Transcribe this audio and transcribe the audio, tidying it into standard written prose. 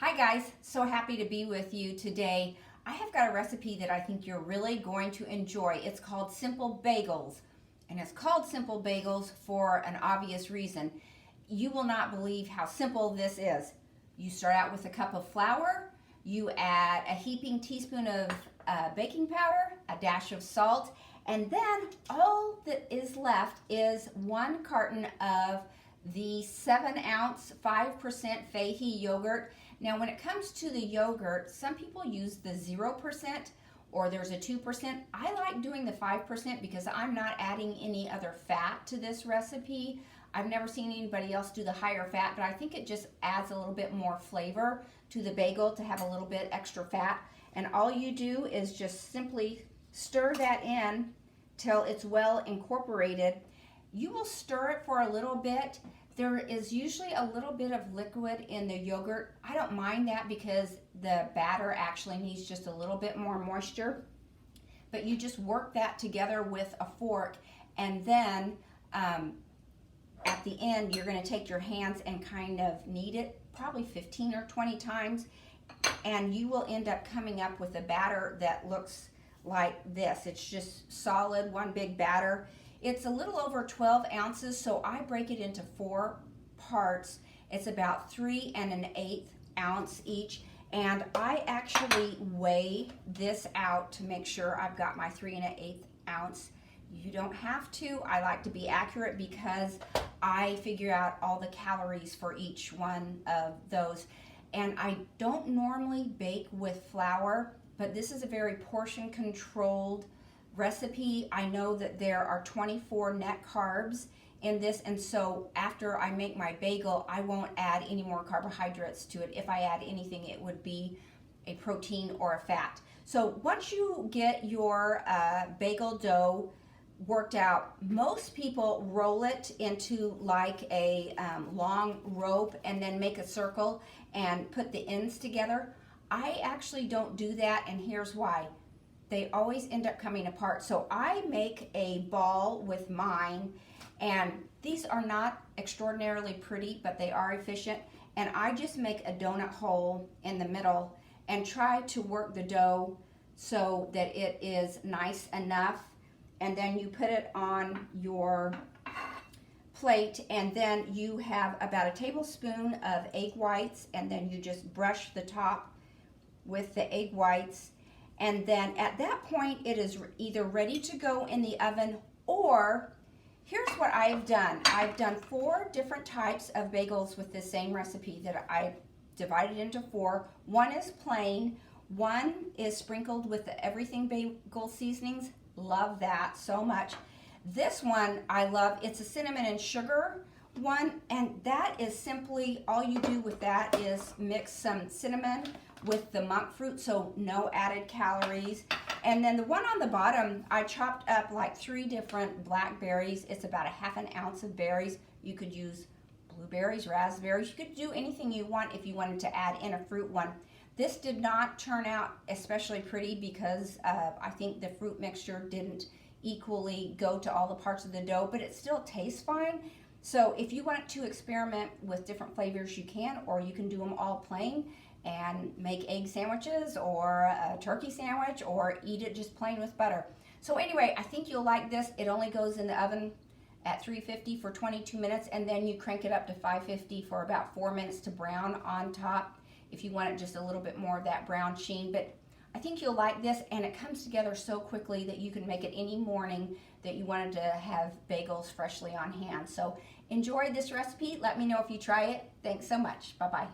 Hi guys, so happy to be with you today. I have got a recipe that I think you're really going to enjoy. It's called Simple Bagels, and it's called Simple Bagels for an obvious reason. You will not believe how simple this is. You start out with a cup of flour, you add a heaping teaspoon of baking powder, a dash of salt, and then all that is left is 1 carton of the 7-ounce 5% Fahey yogurt. Now when it comes to the yogurt, some people use the 0% or there's a 2%. I like doing the 5% because I'm not adding any other fat to this recipe. I've never seen anybody else do the higher fat, but I think it just adds a little bit more flavor to the bagel to have a little bit extra fat. And all you do is just simply stir that in till it's well incorporated. You will stir it for a little bit. There is usually a little bit of liquid in the yogurt. I don't mind that because the batter actually needs just a little bit more moisture. But you just work that together with a fork, and then at the end you're going to take your hands and kind of knead it probably 15 or 20 times, and you will end up coming up with a batter that looks like this. It's just solid, one big batter. It's a little over 12 ounces, so I break it into 4 parts. It's about 3 1/8 ounce each, and I actually weigh this out to make sure I've got my 3 1/8 ounce. You don't have to. I like to be accurate because I figure out all the calories for each one of those. And I don't normally bake with flour, but this is a very portion controlled recipe. I know that there are 24 net carbs in this, and so after I make my bagel, I won't add any more carbohydrates to it. If I add anything, it would be a protein or a fat. So once you get your bagel dough worked out, most people roll it into like a long rope and then make a circle and put the ends together. I actually don't do that, and here's why. They always end up coming apart. So I make a ball with mine, and these are not extraordinarily pretty, but they are efficient. And I just make a donut hole in the middle and try to work the dough so that it is nice enough. And then you put it on your plate, and then you have about a tablespoon of egg whites, and then you just brush the top with the egg whites. And then at that point, it is either ready to go in the oven, or here's what I've done. I've done 4 different types of bagels with this same recipe that I divided into 4. One is plain, one is sprinkled with the everything bagel seasonings. Love that so much. This one I love. It's a cinnamon and sugar one, and that is simply all you do with that is mix some cinnamon with the monk fruit, so no added calories. And then the one on the bottom, I chopped up like 3 different blackberries. It's about a 1/2 ounce of berries. You could use blueberries, raspberries. You could do anything you want if you wanted to add in a fruit one. This did not turn out especially pretty because I think the fruit mixture didn't equally go to all the parts of the dough, but it still tastes fine. So if you want to experiment with different flavors, you can, or you can do them all plain and make egg sandwiches or a turkey sandwich, or eat it just plain with butter. So anyway, I think you'll like this. It only goes in the oven at 350 for 22 minutes, and then you crank it up to 550 for about 4 minutes to brown on top if you want it just a little bit more of that brown sheen. But I think you'll like this, and it comes together so quickly that you can make it any morning that you wanted to have bagels freshly on hand. So enjoy this recipe. Let me know if you try it. Thanks so much. Bye-bye.